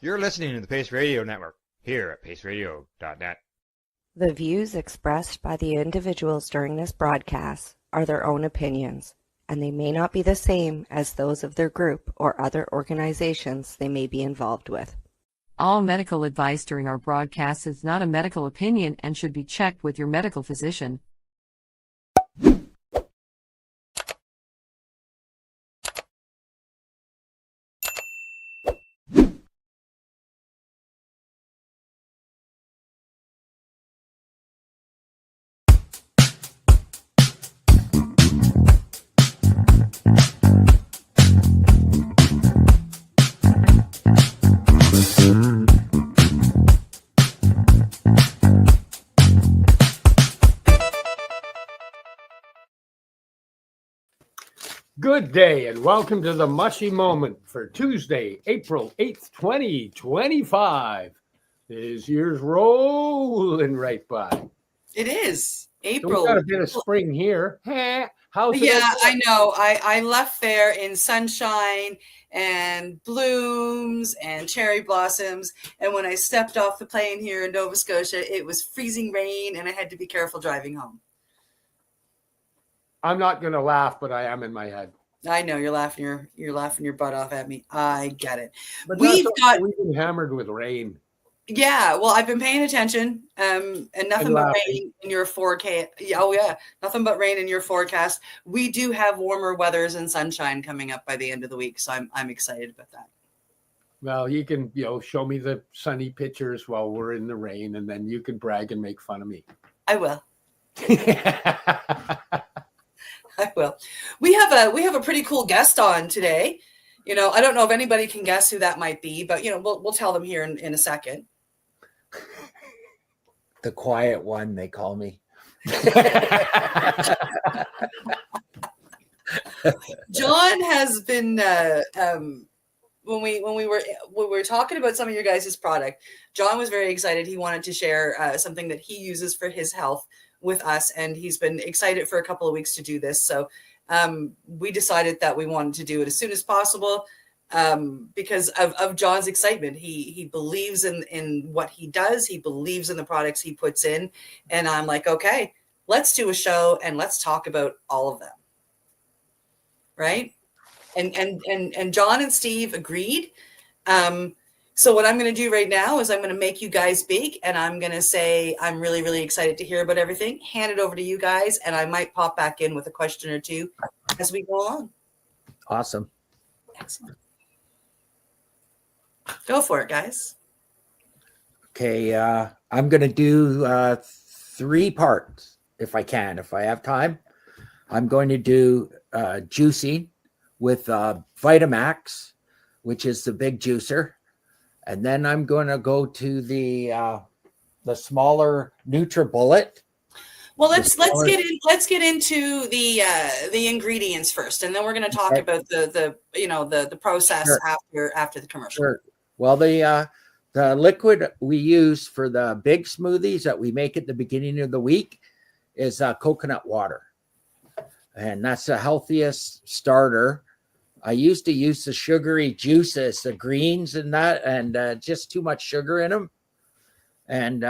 You're listening to the Pace Radio Network here at paceradio.net. The views expressed by the individuals during this broadcast are their own opinions, and they may not be the same as those of their group or other organizations they may be involved with. All medical advice during our broadcast is not a medical opinion and should be checked with your medical physician. Good day and welcome to the Mushie Moment for Tuesday, April 8th, 2025. This year's rolling right by. It is. April. So we got a bit of spring here. How's it? Yeah, I know. I left there in sunshine and blooms and cherry blossoms. And when I stepped off the plane here in Nova Scotia, it was freezing rain and I had to be careful driving home. I'm not going to laugh, but I am in my head. I know you're laughing your butt off at me. I get it. But We've been hammered with rain. Yeah, well, I've been paying attention. And nothing but rain in your forecast. Oh yeah, nothing but rain in your forecast. We do have warmer weathers and sunshine coming up by the end of the week, so I'm excited about that. Well, you can show me the sunny pictures while we're in the rain, and then you can brag and make fun of me. I will. I will. We have a pretty cool guest on today. I don't know if anybody can guess who that might be, but we'll tell them here in a second. The quiet one, they call me. John has been when we were talking about some of your guys' product, John was very excited. He wanted to share something that he uses for his health with us, and he's been excited for a couple of weeks to do this. So we decided that we wanted to do it as soon as possible because of John's excitement. He believes in what he does. He believes in the products he puts in. And I'm like, okay, let's do a show and let's talk about all of them. Right? And John and Steve agreed. So what I'm going to do right now is I'm going to make you guys speak, and I'm going to say I'm really, really excited to hear about everything. Hand it over to you guys, and I might pop back in with a question or two as we go along. Awesome. Excellent. Go for it, guys. Okay, I'm going to do 3 parts if I can, if I have time. I'm going to do juicing with Vitamax, which is the big juicer. And then I'm going to go to the smaller NutriBullet. Well, let's get into the ingredients first, and then we're going to talk about the process after the commercial. Sure. Well, the liquid we use for the big smoothies that we make at the beginning of the week is coconut water, and that's the healthiest starter. I used to use the sugary juices, the greens and that, and just too much sugar in them. And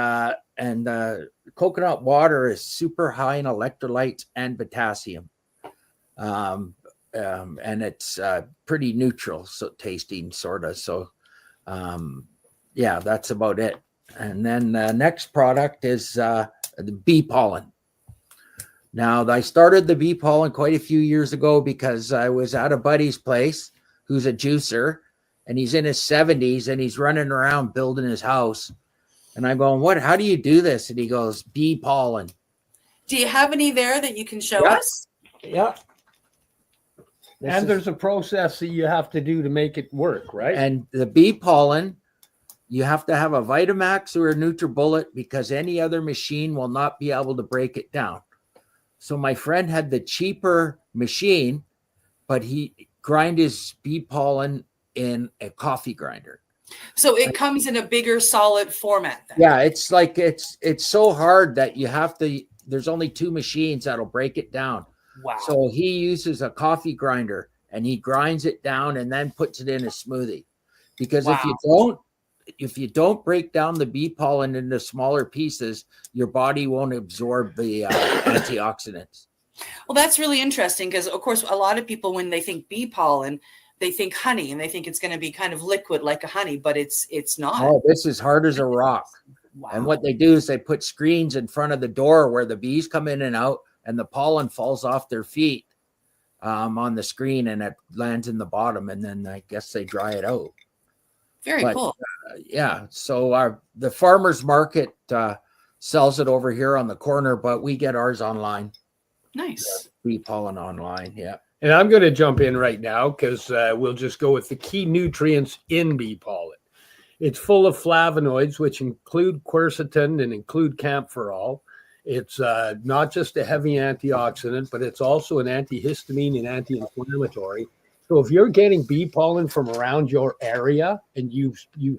coconut water is super high in electrolytes and potassium. And it's pretty neutral, so tasting sort of. So, yeah, that's about it. And then the next product is the bee pollen. Now, I started the bee pollen quite a few years ago because I was at a buddy's place who's a juicer, and he's in his 70s, and he's running around building his house. And I'm going, how do you do this? And he goes, bee pollen. Do you have any there that you can show us? Yeah. And there's a process that you have to do to make it work, right? And the bee pollen, you have to have a Vitamax or a NutriBullet because any other machine will not be able to break it down. So my friend had the cheaper machine, but he grind his bee pollen in a coffee grinder. So it comes in a bigger solid format then. Yeah, it's like it's so hard that you have to, there's only 2 machines that'll break it down. Wow. So he uses a coffee grinder and he grinds it down and then puts it in a smoothie. Because if you don't, if you don't break down the bee pollen into smaller pieces, your body won't absorb the antioxidants. Well, that's really interesting because, of course, a lot of people, when they think bee pollen, they think honey and they think it's going to be kind of liquid like a honey, but it's not. Oh, this is hard as a rock. Wow. And what they do is they put screens in front of the door where the bees come in and out, and the pollen falls off their feet on the screen, and it lands in the bottom, and then I guess they dry it out. Very cool. Yeah. So the farmers market sells it over here on the corner, but we get ours online. Nice. Bee pollen online. Yeah. And I'm going to jump in right now because we'll just go with the key nutrients in bee pollen. It's full of flavonoids, which include quercetin and include camphorol. It's not just a heavy antioxidant, but it's also an antihistamine and anti-inflammatory. So if you're getting bee pollen from around your area and you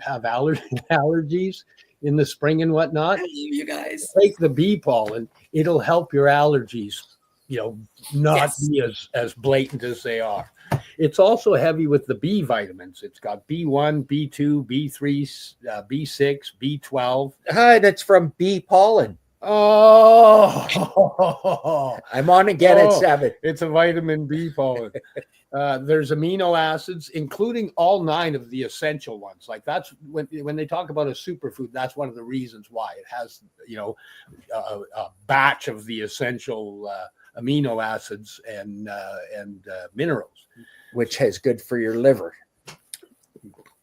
have allergies in the spring and whatnot, you guys take the bee pollen. It'll help your allergies, not be as blatant as they are. It's also heavy with the B vitamins. It's got B1, B2, B3, B6, B12. Hi, that's from bee pollen. Oh, I'm on again at 7. It's a vitamin B pollen. There's amino acids, including all 9 of the essential ones. Like that's when they talk about a superfood, that's one of the reasons why it has, a batch of the essential amino acids and minerals, which is good for your liver.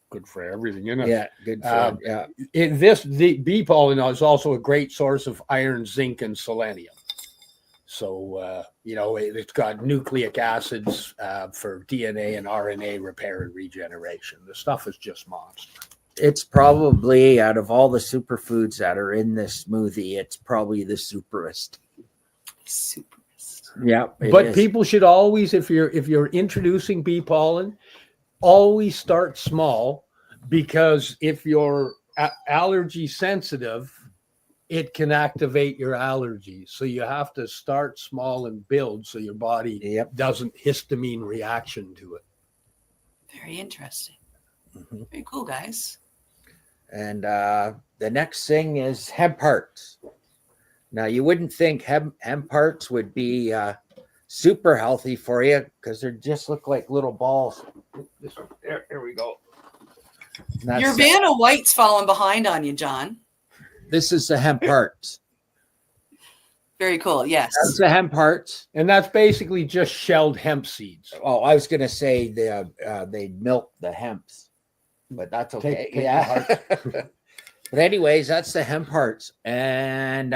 Good for everything, you know. Yeah, good for yeah. The bee pollen is also a great source of iron, zinc, and selenium. So it's got nucleic acids for DNA and RNA repair and regeneration. The stuff is just monster. It's probably, out of all the superfoods that are in this smoothie, it's probably the superest. Yeah, but people should always, if you're introducing bee pollen, always start small, because if you're allergy sensitive, it can activate your allergies. So you have to start small and build so your body doesn't histamine reaction to it. Very interesting. Mm-hmm. Very cool, guys. And the next thing is hemp hearts. Now, you wouldn't think hemp hearts would be super healthy for you because they just look like little balls. There we go. Your van of white's falling behind on you, John. This is the hemp hearts. Very cool. Yes. That's the hemp hearts. And that's basically just shelled hemp seeds. Oh, I was going to say they milk the hemps, but that's okay. Yeah. But anyways, that's the hemp hearts. And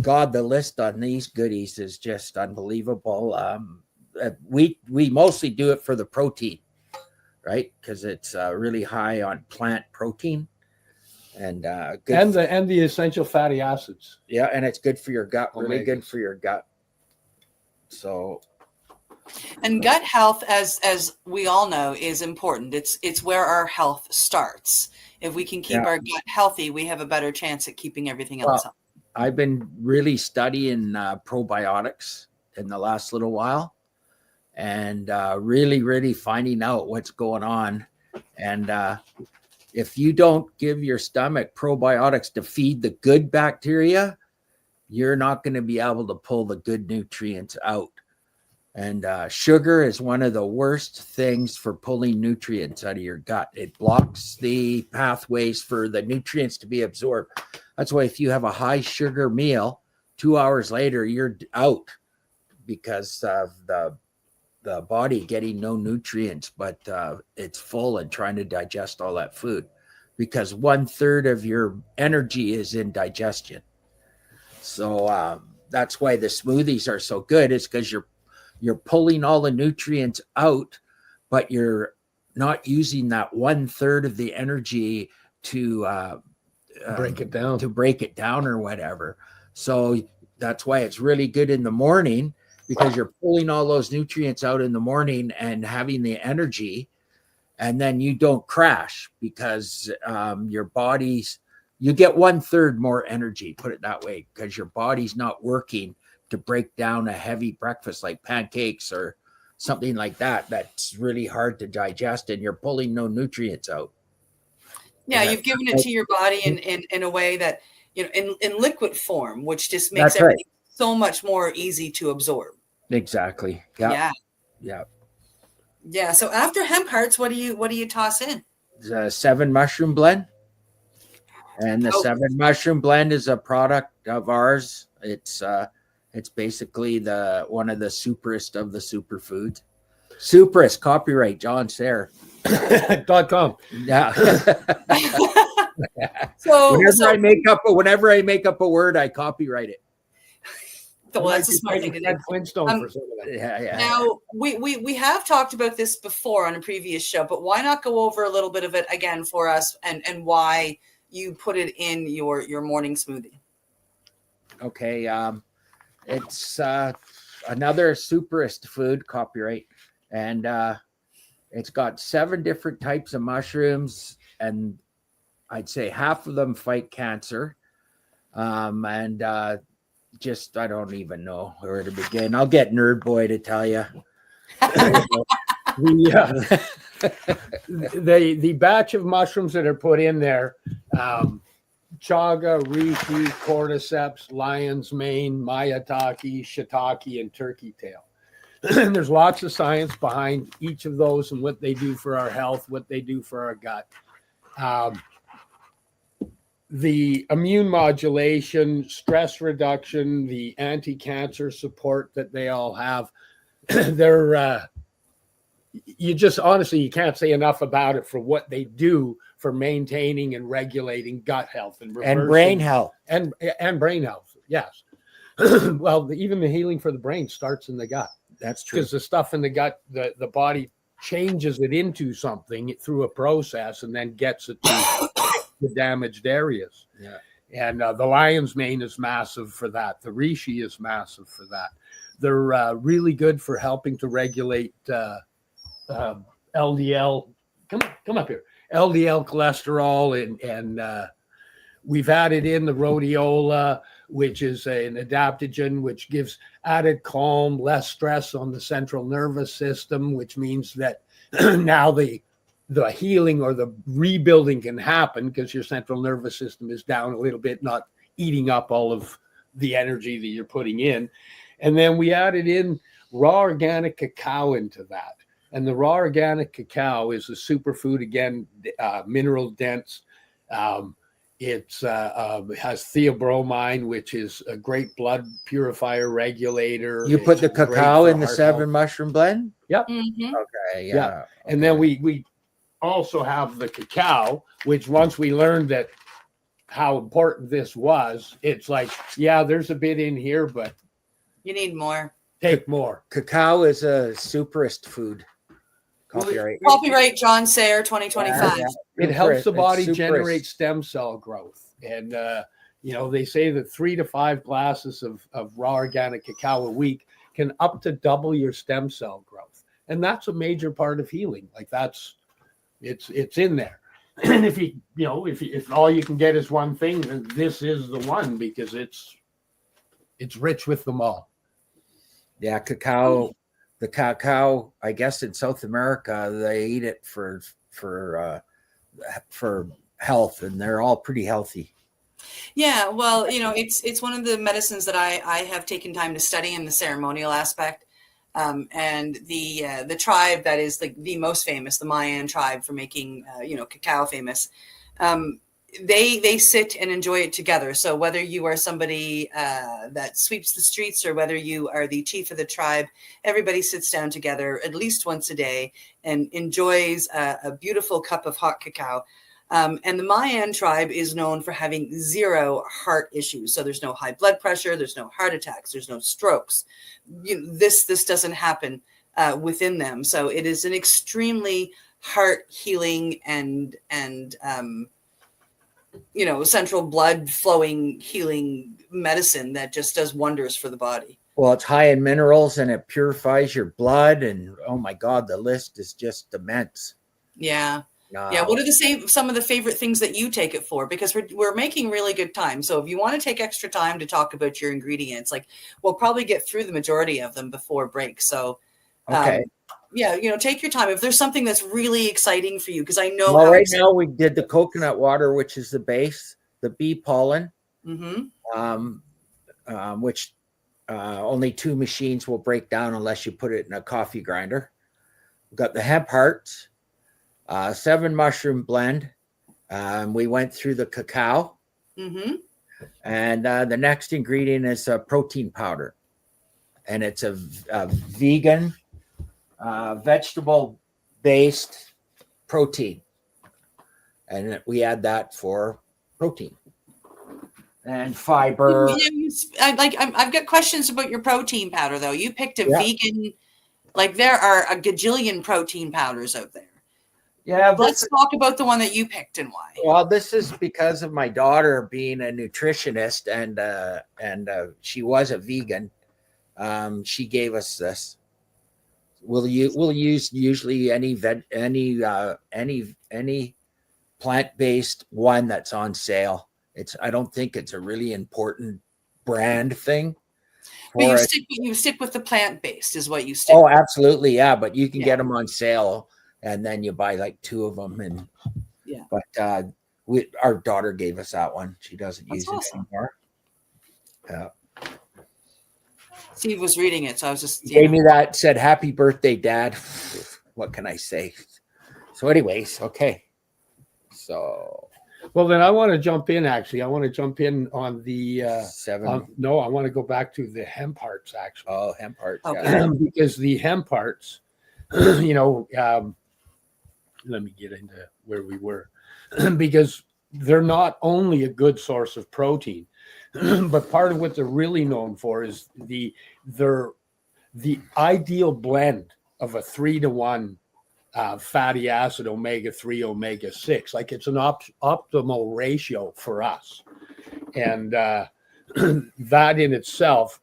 God, the list on these goodies is just unbelievable. We mostly do it for the protein, right? Because it's really high on plant protein. And good and the essential fatty acids. Yeah, and it's good for your gut. Really good for your gut. So, and gut health, as we all know, is important. It's where our health starts. If we can keep our gut healthy, we have a better chance at keeping everything else up. I've been really studying probiotics in the last little while, and really finding out what's going on. And if you don't give your stomach probiotics to feed the good bacteria, you're not going to be able to pull the good nutrients out. And sugar is one of the worst things for pulling nutrients out of your gut. It blocks the pathways for the nutrients to be absorbed. That's why if you have a high sugar meal, 2 hours later, you're out because of the body getting no nutrients, but it's full and trying to digest all that food, because 1/3 of your energy is in digestion. So that's why the smoothies are so good. It's because you're pulling all the nutrients out, but you're not using that 1/3 of the energy to break it down or whatever. So that's why it's really good in the morning, because you're pulling all those nutrients out in the morning and having the energy, and then you don't crash because you get 1/3 more energy, put it that way, because your body's not working to break down a heavy breakfast like pancakes or something like that. That's really hard to digest, and you're pulling no nutrients out. Yeah, you've given it to your body in a way that, in liquid form, which just makes That's everything so much more easy to absorb. Exactly. Yeah. Yeah. Yeah. So after hemp hearts, what do you toss in? The 7 mushroom blend. And the 7 mushroom blend is a product of ours. It's basically one of the superest of the superfoods. Superest, copyright John Sayre. .com. Yeah. So whenever I make up a word, I copyright it. Well, that's a smart thing to do. Flintstone for some of that. Yeah. Now we have talked about this before on a previous show, but why not go over a little bit of it again for us, and why you put it in your morning smoothie? Okay. It's another superest food, copyright, and it's got 7 different types of mushrooms, and I'd say half of them fight cancer. Just I don't even know where to begin. I'll get Nerd Boy to tell you. The batch of mushrooms that are put in there, chaga, reishi, cordyceps, lion's mane, maitake, shiitake, and turkey tail. There's lots of science behind each of those and what they do for our health, what they do for our gut. The immune modulation, stress reduction, the anti-cancer support that they all have, you just honestly, you can't say enough about it for what they do for maintaining and regulating gut health and brain health. And brain health, yes. Well, even the healing for the brain starts in the gut. That's true. Because the stuff in the gut, the body changes it into something through a process and then gets it to the damaged areas. Yeah. And the lion's mane is massive for that. The reishi is massive for that. They're really good for helping to regulate LDL. Come up here. LDL cholesterol, and we've added in the rhodiola, which is an adaptogen, which gives added calm, less stress on the central nervous system, which means that now the healing or the rebuilding can happen because your central nervous system is down a little bit, not eating up all of the energy that you're putting in. And then we added in raw organic cacao into that. And the raw organic cacao is a superfood, again, mineral dense. It has theobromine, which is a great blood purifier regulator. You put the cacao in the 7 health. mushroom blend? Yep. Mm-hmm. Okay. Yeah. Okay. And then we also have the cacao, which once we learned that how important this was, it's like, yeah, there's a bit in here, but you need more. Take more. Cacao is a superest food. Copyright John Sayre 2025. It helps the body generate stem cell growth. And, they say that 3 to 5 glasses of raw organic cacao a week can up to double your stem cell growth. And that's a major part of healing. Like it's in there. And if all you can get is one thing, then this is the one, because it's rich with them all. Yeah, cacao. The cacao, I guess in South America, they eat it for health, and they're all pretty healthy. Yeah, well, it's one of the medicines that I have taken time to study in the ceremonial aspect. And the tribe that is the most famous, the Mayan tribe, for making cacao famous, they sit and enjoy it together. So whether you are somebody that sweeps the streets or whether you are the chief of the tribe, everybody sits down together at least once a day and enjoys a beautiful cup of hot cacao. And the Mayan tribe is known for having 0 heart issues. So there's no high blood pressure, there's no heart attacks, there's no strokes. This doesn't happen within them. So it is an extremely heart healing and central blood flowing healing medicine that just does wonders for the body. Well, it's high in minerals and it purifies your blood. And oh my God, the list is just immense. Yeah. Yeah. What are some of the favorite things that you take it for? Because we're making really good time. So if you want to take extra time to talk about your ingredients, we'll probably get through the majority of them before break. So okay. Yeah, take your time. If there's something that's really exciting for you, because I know Well, how right now we did the coconut water, which is the base, the bee pollen, which only 2 machines will break down unless you put it in a coffee grinder. We've got the hemp hearts, 7 mushroom blend. We went through the cacao. And the next ingredient is a protein powder. And it's a vegan, vegetable-based protein. And we add that for protein and fiber. I've got questions about your protein powder, though. You picked a vegan, like there are a gajillion protein powders out there. Yeah, let's talk about the one that you picked and why. Well, this is because of my daughter being a nutritionist, and she was a vegan. She gave us this. We'll use usually any plant-based one that's on sale. I don't think it's a really important brand thing. But you stick with the plant-based is what you stick. Oh, absolutely, yeah. But you can get them on sale, and then you buy like 2 of them. And but our daughter gave us that one. She doesn't use it anymore. Steve was reading it, so I was just gave me that. Said "Happy birthday, Dad." What can I say? So, anyways, okay. So. Well, then I want to jump in. Actually, I want to jump in on the 7. No, I want to go back to the hemp hearts. Actually, hemp hearts. Okay. Yeah. Because the hemp hearts, let me get into where we were, because they're not only a good source of protein, but part of what they're really known for is the ideal blend of a 3-to-1 fatty acid omega-3 omega-6. Like it's an optimal ratio for us, and that in itself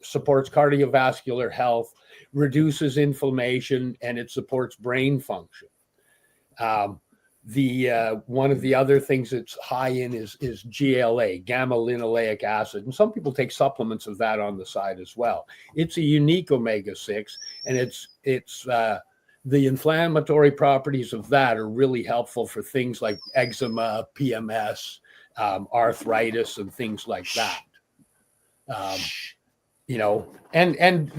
supports cardiovascular health, reduces inflammation, and it supports brain function. One of the other things that's high in is GLA, gamma linoleic acid, and some people take supplements of that on the side as well. It's a unique omega-6, and it's the inflammatory properties of that are really helpful for things like eczema, PMS, arthritis, and things like that. And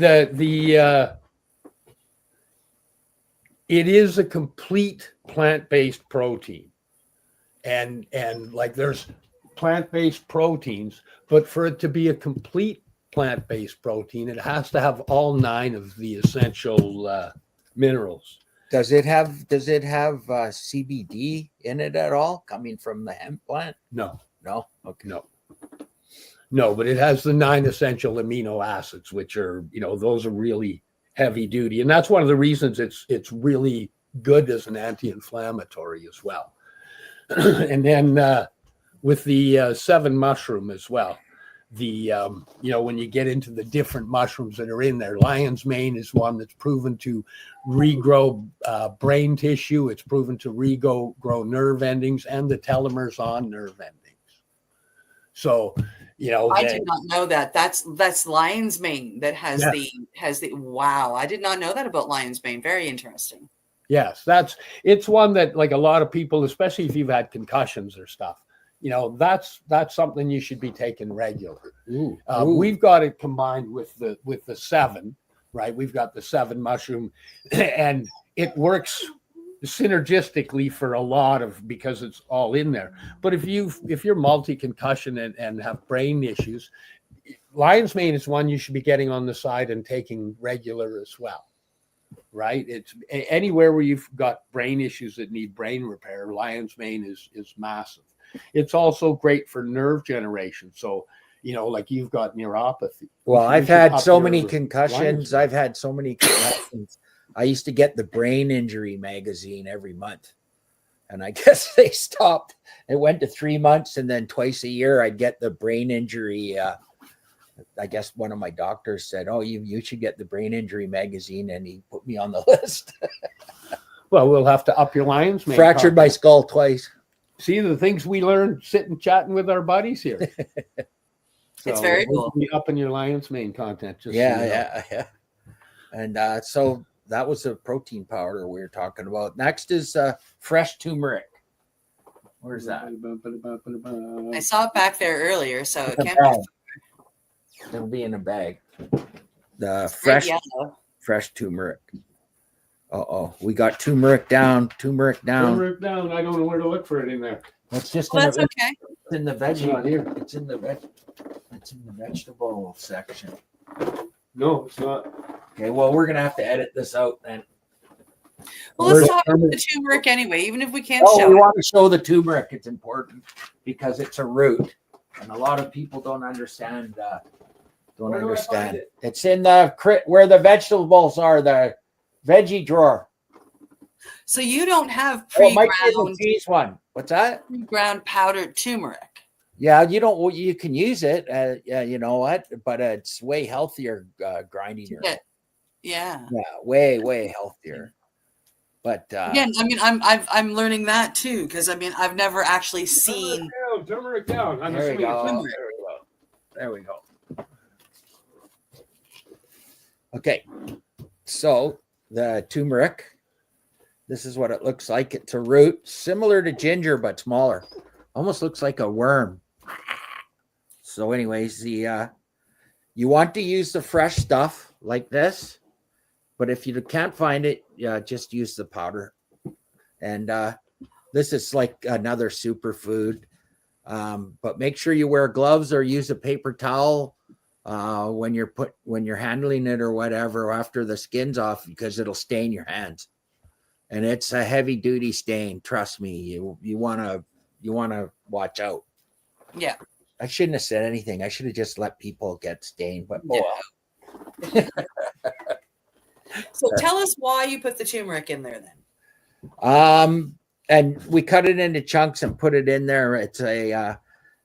it is a complete plant-based protein, and like there's plant-based proteins, but for it to be a complete plant-based protein, it has to have all 9 of the essential minerals. Does it have CBD in it at all, coming from the hemp plant? No. Okay. No, but it has the 9 essential amino acids, which are, those are really heavy duty. And that's one of the reasons it's really good as an anti-inflammatory as well. And then with the 7 mushroom as well, when you get into the different mushrooms that are in there, lion's mane is one that's proven to regrow brain tissue. It's proven to regrow nerve endings and the telomeres on nerve endings. So, I did not know that. That's lion's mane that has the wow. I did not know that about lion's mane. Very interesting. Yes, it's one that, like, a lot of people, especially if you've had concussions or stuff, that's something you should be taking regular. We've got it combined with the 7, right? We've got the 7 mushroom, and it works synergistically for a lot of, because it's all in there. But if you're multi-concussion and have brain issues, lion's mane is one you should be getting on the side and taking regular as well, right? It's anywhere where you've got brain issues that need brain repair, lion's mane is massive. It's also great for nerve generation. So, like you've got neuropathy. Well, I've had so many concussions. I've had so many concussions. I used to get the brain injury magazine every month, and I guess they stopped. It went to 3 months, and then twice a year I'd get the brain injury. I guess one of my doctors said, "Oh, you should get the brain injury magazine," and he put me on the list. Well, we'll have to up your lion's mane. Fractured my skull twice. See the things we learned sitting chatting with our buddies here. It's very cool. Be up in your lion's mane content. Yeah. And so that was a protein powder we were talking about. Next is fresh turmeric. Where's that? I saw it back there earlier, so it can't be. It'll be in a bag. The It's yellow. fresh turmeric. We got turmeric down. Turmeric down. I don't know where to look for it in there. It's just Well, that's okay. It's in the It's not here. It's in the vegetable section. No, it's not. Okay, well, we're gonna have to edit this out then. Well, let's talk about the turmeric anyway, even if we can't Oh, show we it. want to show the turmeric. It's important because it's a root, and a lot of people don't understand. Where do I find it? It's in the where the vegetables are, the veggie drawer. So you don't have Oh, it might be the pre-ground cheese one. What's that? powdered turmeric. Yeah, you don't. Well, you can use it. Yeah, you know what? But it's way healthier grinding your. Yeah. Yeah, way healthier. But Again, I mean, I'm learning that too, because I mean, I've never actually seen. Turmeric down. there we go. turmeric. There we go. Okay, so the turmeric. This is what it looks like. It's a root similar to ginger but smaller. Almost looks like a worm. So, anyways, you want to use the fresh stuff like this, but if you can't find it, just use the powder. And this is like another superfood. But make sure you wear gloves or use a paper towel when you're handling it or whatever after the skin's off, because it'll stain your hands. And it's a heavy duty stain. Trust me. You want to watch out. Yeah. I shouldn't have said anything. I should have just let people get stained. But So tell us why you put the turmeric in there then. And we cut it into chunks and put it in there. It's a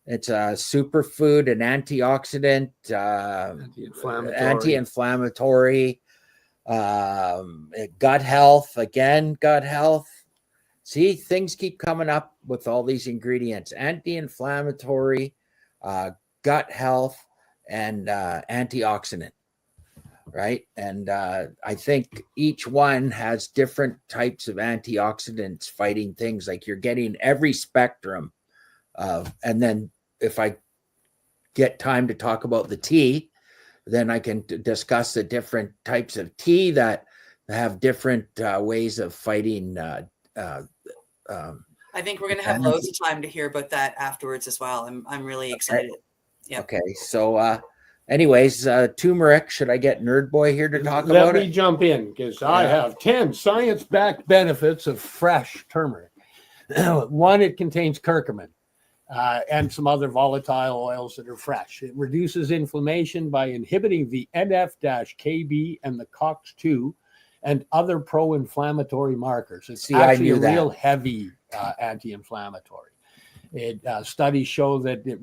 superfood, an antioxidant, anti-inflammatory, gut health. See, things keep coming up with all these ingredients: anti-inflammatory, gut health, and antioxidant. Right. And I think each one has different types of antioxidants fighting things. Like you're getting every spectrum of, and then if I get time to talk about the tea, then I can discuss the different types of tea that have different ways of fighting. I think we're going to have loads of time to hear about that afterwards as well. I'm really excited. Yeah. Okay. So, anyways, turmeric. Should I get Nerd Boy here to talk about it? Let me jump in because I have 10 science-backed benefits of fresh turmeric. One, it contains curcumin and some other volatile oils that are fresh. It reduces inflammation by inhibiting the NF-KB and the COX-2 and other pro-inflammatory markers. It's actually a real heavy anti-inflammatory. Studies show that it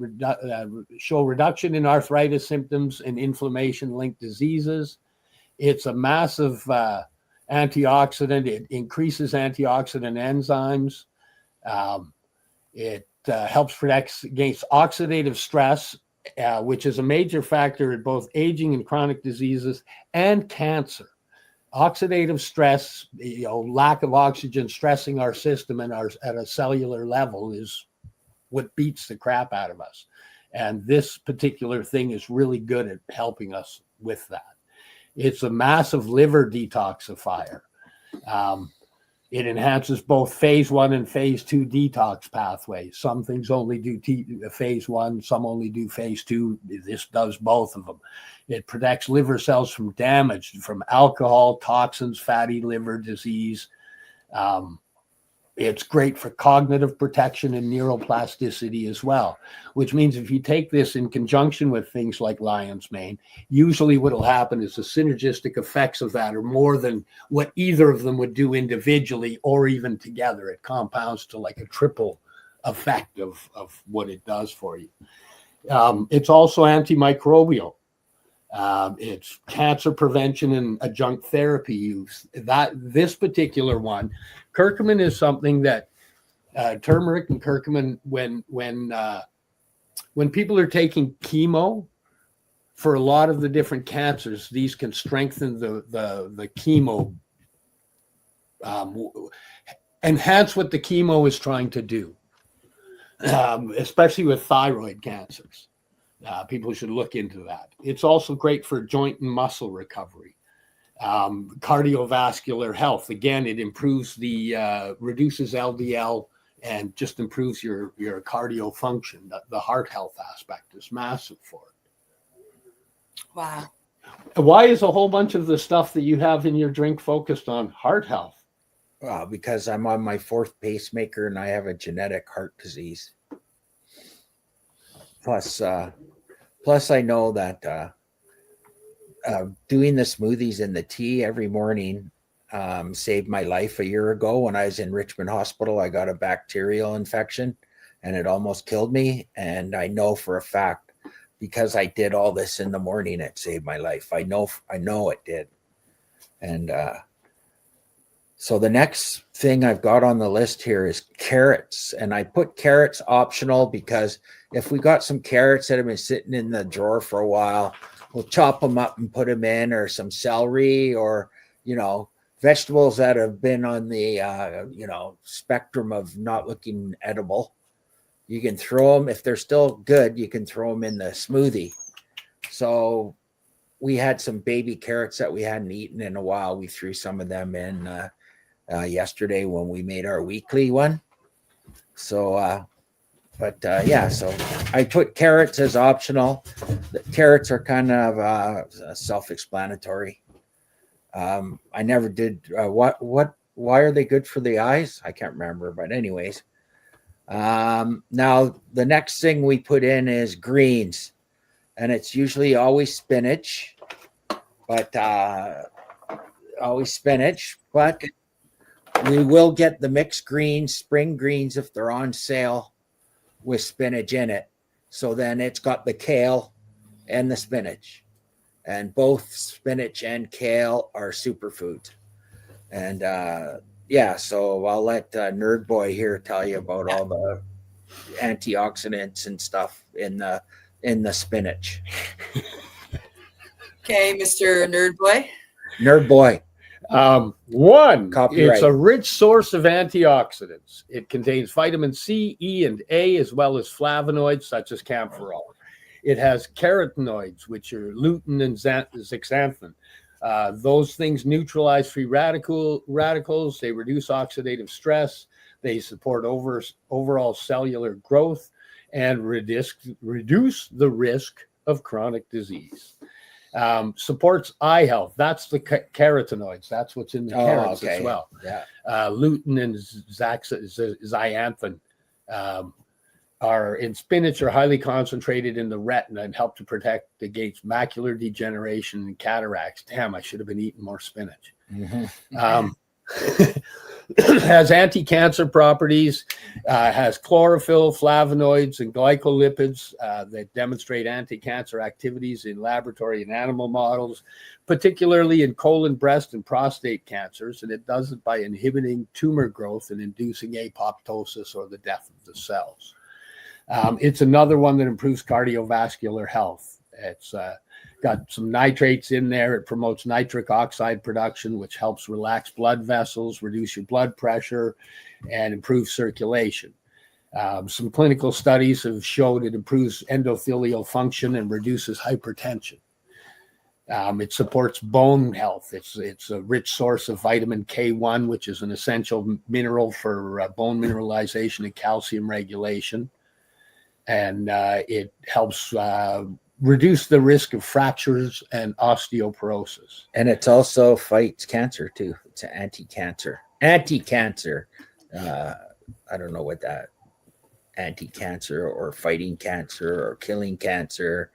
show reduction in arthritis symptoms and inflammation-linked diseases. It's a massive antioxidant. It increases antioxidant enzymes. It helps protect against oxidative stress, which is a major factor in both aging and chronic diseases and cancer. Oxidative stress, lack of oxygen stressing our system and at a cellular level is what beats the crap out of us. And this particular thing is really good at helping us with that. It's a massive liver detoxifier. It enhances both phase 1 and phase 2 detox pathways. Some things only do phase 1, some only do phase 2. This does both of them. It protects liver cells from damage from alcohol, toxins, fatty liver disease. It's great for cognitive protection and neuroplasticity as well, which means if you take this in conjunction with things like lion's mane, usually what will happen is the synergistic effects of that are more than what either of them would do individually or even together. It compounds to like a triple effect of what it does for you. It's also antimicrobial. It's cancer prevention and adjunct therapy use. This particular one, curcumin is something that turmeric and curcumin, when people are taking chemo for a lot of the different cancers, these can strengthen the chemo enhance what the chemo is trying to do, especially with thyroid cancers. People should look into that. It's also great for joint and muscle recovery. Cardiovascular health. Again, it improves reduces LDL and just improves your cardio function. The heart health aspect is massive for it. Wow. Why is a whole bunch of the stuff that you have in your drink focused on heart health? Because I'm on my 4th pacemaker and I have a genetic heart disease. Plus I know that doing the smoothies and the tea every morning saved my life a year ago. When I was in Richmond Hospital, I got a bacterial infection and it almost killed me. And I know for a fact, because I did all this in the morning, it saved my life. I know it did. And so the next thing I've got on the list here is carrots. And I put carrots optional because if we got some carrots that have been sitting in the drawer for a while, we'll chop them up and put them in, or some celery, or, vegetables that have been on the, spectrum of not looking edible. You can throw them, if they're still good, you can throw them in the smoothie. So we had some baby carrots that we hadn't eaten in a while. We threw some of them in yesterday when we made our weekly one. So, so I put carrots as optional. The carrots are kind of self-explanatory. I never did. Why are they good for the eyes? I can't remember, but anyways. Now the next thing we put in is greens, and it's usually always spinach, but we will get the mixed greens, spring greens, if they're on sale with spinach in it. So then it's got the kale and the spinach, and both spinach and kale are superfoods. And so I'll let Nerd Boy here tell you about all the antioxidants and stuff in the spinach. Okay, Mr. Nerd Boy. Nerd Boy. One, Copyright. It's a rich source of antioxidants. It contains vitamin C, E, and A, as well as flavonoids such as camphorol. It has carotenoids, which are lutein and zeaxanthin. Those things neutralize free radicals. They reduce oxidative stress. They support overall cellular growth and reduce the risk of chronic disease. Supports eye health. That's the carotenoids. That's what's in the carrots as well. Yeah. Lutein and zeaxanthin are in spinach, are highly concentrated in the retina and help to protect against macular degeneration and cataracts. Damn, I should have been eating more spinach. Mm-hmm. Has anti-cancer properties, has chlorophyll, flavonoids, and glycolipids that demonstrate anti-cancer activities in laboratory and animal models, particularly in colon, breast, and prostate cancers. And it does it by inhibiting tumor growth and inducing apoptosis, or the death of the cells. It's another one that improves cardiovascular health. It's got some nitrates in there. It promotes nitric oxide production, which helps relax blood vessels, reduce your blood pressure, and improve circulation. Some clinical studies have showed it improves endothelial function and reduces hypertension. It supports bone health. It's a rich source of vitamin K1, which is an essential mineral for bone mineralization and calcium regulation. And it helps reduce the risk of fractures and osteoporosis. And it also fights cancer too. It's an anti-cancer. I don't know what that anti-cancer or fighting cancer or killing cancer.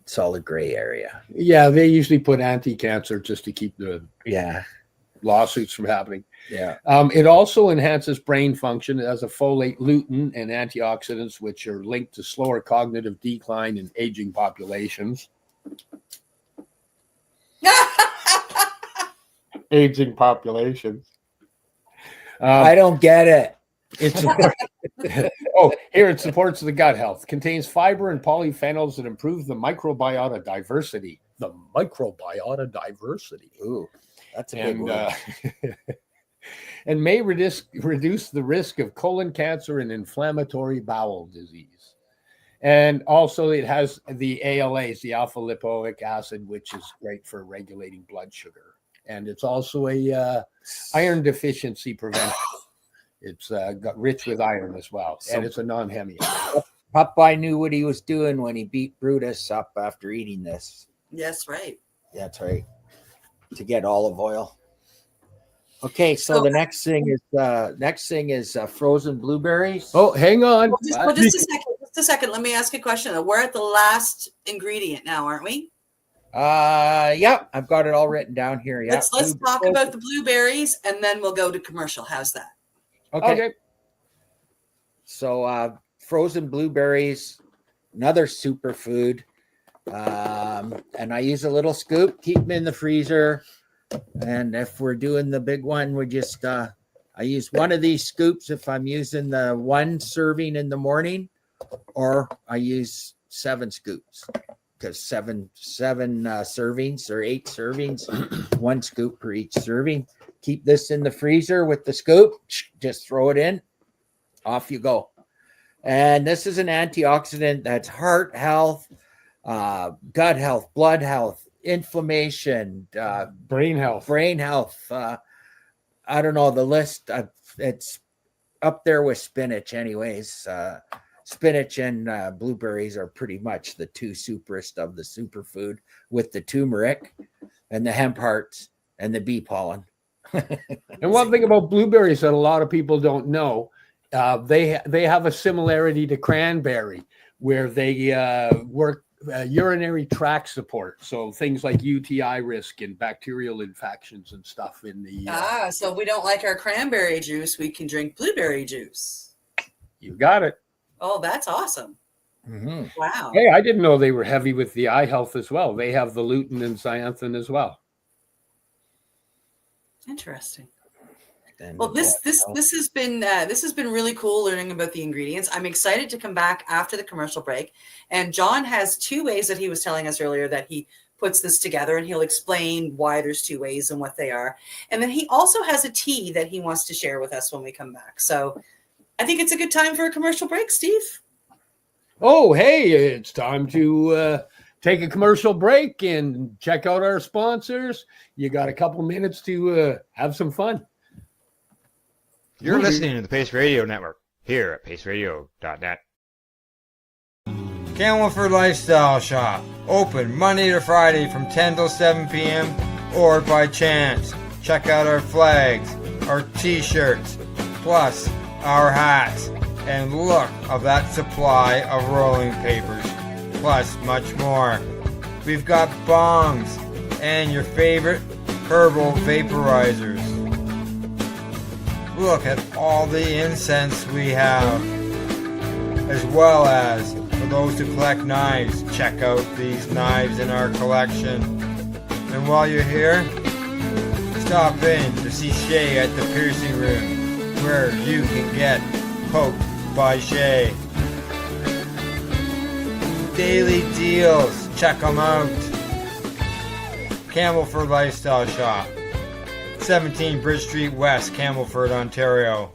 It's all a gray area. Yeah, they usually put anti-cancer just to keep the lawsuits from happening. Yeah. It also enhances brain function. It has a folate, lutein, and antioxidants, which are linked to slower cognitive decline in aging populations. Aging populations. I don't get it. It supports the gut health. Contains fiber and polyphenols that improve the microbiota diversity. The microbiota diversity. Ooh, that's a big word. and may reduce the risk of colon cancer and inflammatory bowel disease. And also it has the ALAs, the alpha lipoic acid, which is great for regulating blood sugar. And it's also a iron deficiency prevention. It's got rich with iron as well, and it's a non-hemi. Popeye knew what he was doing when he beat Brutus up after eating this. Yes, right. That's right. To get olive oil. Okay, so the next thing is frozen blueberries. Oh, hang on. Well, just a second. Let me ask a question. We're at the last ingredient now, aren't we? Yeah, I've got it all written down here. Yeah. Let's talk about the blueberries, and then we'll go to commercial. How's that? Okay. So frozen blueberries, another superfood. And I use a little scoop, keep them in the freezer. And if we're doing the big one, we just I use one of these scoops if I'm using the one serving in the morning, or I use 7 scoops, because seven servings or 8 servings, 1 scoop per each serving. Keep this in the freezer with the scoop, just throw it in, off you go. And this is an antioxidant that's heart health, gut health, blood health, inflammation, brain health. I don't know the list. It's up there with spinach anyways. Spinach and blueberries are pretty much the 2 superest of the superfood, with the turmeric and the hemp hearts and the bee pollen. And one thing about blueberries that a lot of people don't know, they have a similarity to cranberry, where they work urinary tract support. So things like UTI risk and bacterial infections and stuff in the... so if we don't like our cranberry juice, we can drink blueberry juice. You got it. Oh, that's awesome. Mm-hmm. Wow. Hey, I didn't know they were heavy with the eye health as well. They have the lutein and zeaxanthin as well. Interesting. Well, this has been really cool learning about the ingredients. I'm excited to come back after the commercial break. And John has 2 ways that he was telling us earlier that he puts this together, and he'll explain why there's 2 ways and what they are. And then he also has a tea that he wants to share with us when we come back. So I think it's a good time for a commercial break, Steve. Oh, hey, it's time to take a commercial break and check out our sponsors. You got a couple minutes to have some fun. You're listening to the Pace Radio Network here at paceradio.net. Camelford Lifestyle Shop, open Monday to Friday from 10 till 7 p.m. or by chance. Check out our flags, our t-shirts, plus our hats, and look of that supply of rolling papers, plus much more. We've got bongs and your favorite herbal vaporizers. Look at all the incense we have, as well as for those who collect knives, check out these knives in our collection. And while you're here, stop in to see Shay at the piercing room, where you can get poked by Shay. Daily deals, check them out. Camelford Lifestyle Shop, 17 Bridge Street West, Camelford, Ontario.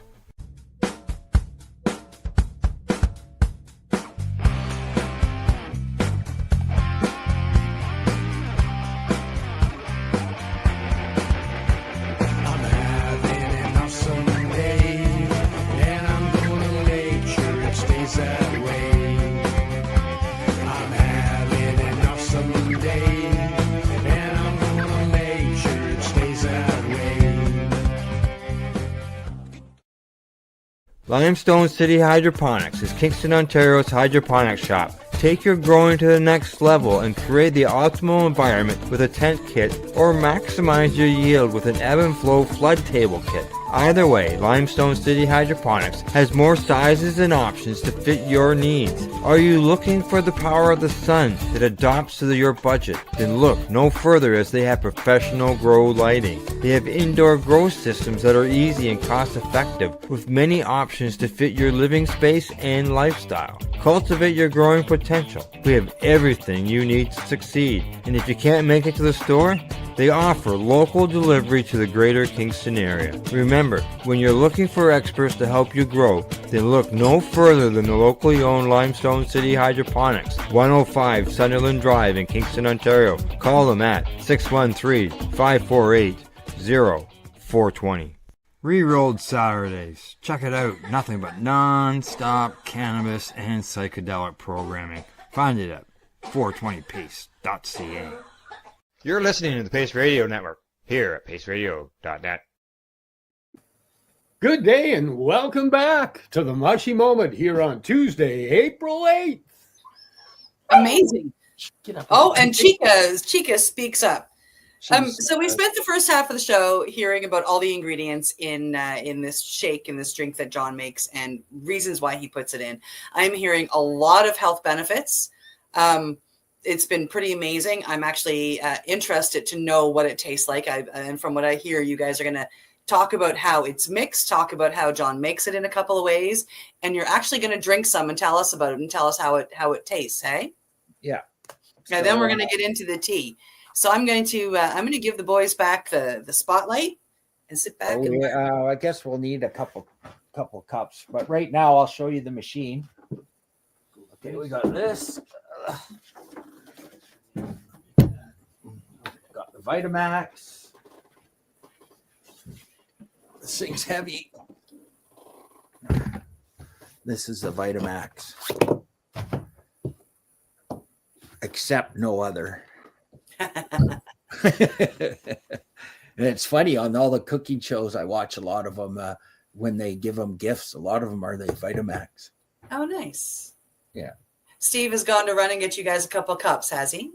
Limestone City Hydroponics is Kingston, Ontario's hydroponics shop. Take your growing to the next level and create the optimal environment with a tent kit, or maximize your yield with an ebb and flow flood table kit. Either way, Limestone City Hydroponics has more sizes and options to fit your needs. Are you looking for the power of the sun that adapts to your budget? Then look no further, as they have professional grow lighting. They have indoor grow systems that are easy and cost effective, with many options to fit your living space and lifestyle. Cultivate your growing potential. We have everything you need to succeed. And if you can't make it to the store, They offer local delivery to the greater Kingston area. Remember, when you're looking for experts to help you grow, then look no further than the locally owned Limestone City Hydroponics, 105 Sunderland Drive in Kingston, Ontario. Call them at 613-548-0420. Rerolled Saturdays. Check it out. Nothing but non-stop cannabis and psychedelic programming. Find it at 420pace.ca. You're listening to the Pace Radio Network here at paceradio.net. Good day and welcome back to the Mushie Moment here on Tuesday, April 8th. Amazing. Oh, and Chica speaks up. So we spent the first half of the show hearing about all the ingredients in this shake, in this drink that John makes, and reasons why he puts it in. I'm hearing a lot of health benefits. It's been pretty amazing. I'm actually interested to know what it tastes like. And from what I hear, you guys are going to talk about how it's mixed, talk about how John makes it in a couple of ways, and you're actually going to drink some and tell us about it and tell us how it tastes. Hey? Yeah. And then we're going to get into the tea. So I'm going to give the boys back the spotlight and sit back. I guess we'll need a couple cups, but right now I'll show you the machine. Okay, we got this. Got the Vitamax. This thing's heavy. This is the Vitamax. Except no other. And it's funny, on all the cooking shows I watch, a lot of them when they give them gifts, a lot of them are the Vitamax. Oh, nice. Yeah. Steve has gone to run and get you guys a couple cups, has he?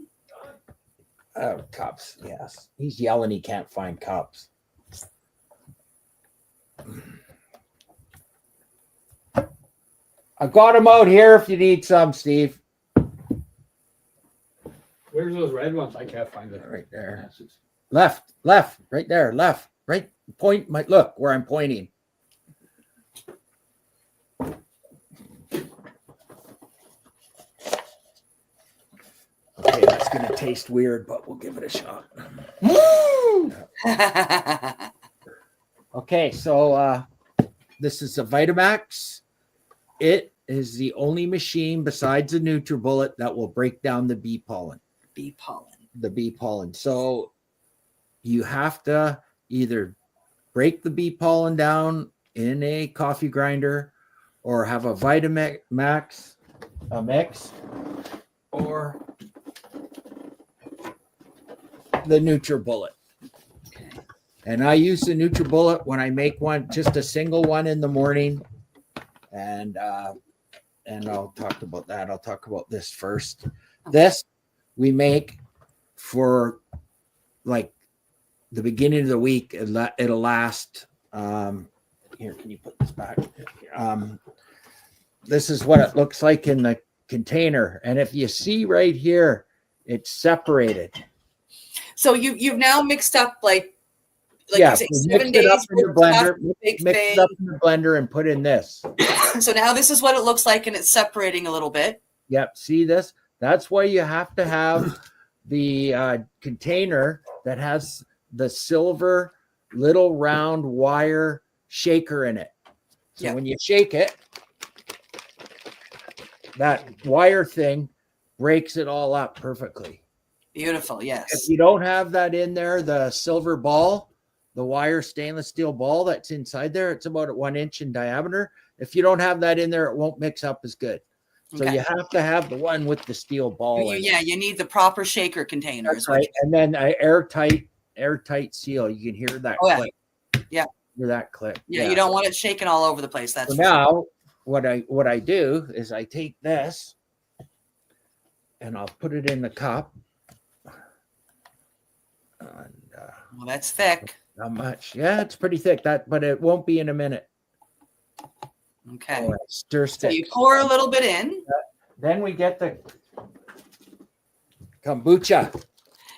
Cups, yes. He's yelling he can't find cups. I've got them out here if you need some, Steve. Where's those red ones? I can't find it. Right there. Left, right there, left, right. Point my look where I'm pointing. Okay, that's gonna taste weird, but we'll give it a shot. Okay, so this is a Vitamax. It is the only machine besides the NutriBullet that will break down the bee pollen. The bee pollen. So you have to either break the bee pollen down in a coffee grinder or have a Vitamax, a mix, or the NutriBullet. And I use the NutriBullet when I make one, just a single one in the morning. And I'll talk about that. I'll talk about this first. This we make for like the beginning of the week. It'll last. Here, can you put this back? This is what it looks like in the container. And if you see right here, it's separated. So you've now mixed up like yeah, you say, so 7 days it up in the blender, mix it up in the blender and put in this. So now this is what it looks like, and it's separating a little bit. Yep, see this? That's why you have to have the container that has the silver little round wire shaker in it. So when you shake it, that wire thing breaks it all up perfectly. Beautiful, yes. If you don't have that in there, the silver ball, the wire stainless steel ball that's inside there, it's about 1 inch in diameter. If you don't have that in there, it won't mix up as good. So you have to have the one with the steel ball. You need the proper shaker containers. Right. And then an airtight seal. You can hear that click. Yeah. Hear that click. Yeah, you don't want it shaking all over the place. That's so now what I do is I take this and I'll put it in the cup. And, well, that's thick. Not much. Yeah, it's pretty thick. But it won't be in a minute. Okay. Stir stick. So you pour a little bit in. Then we get the kombucha.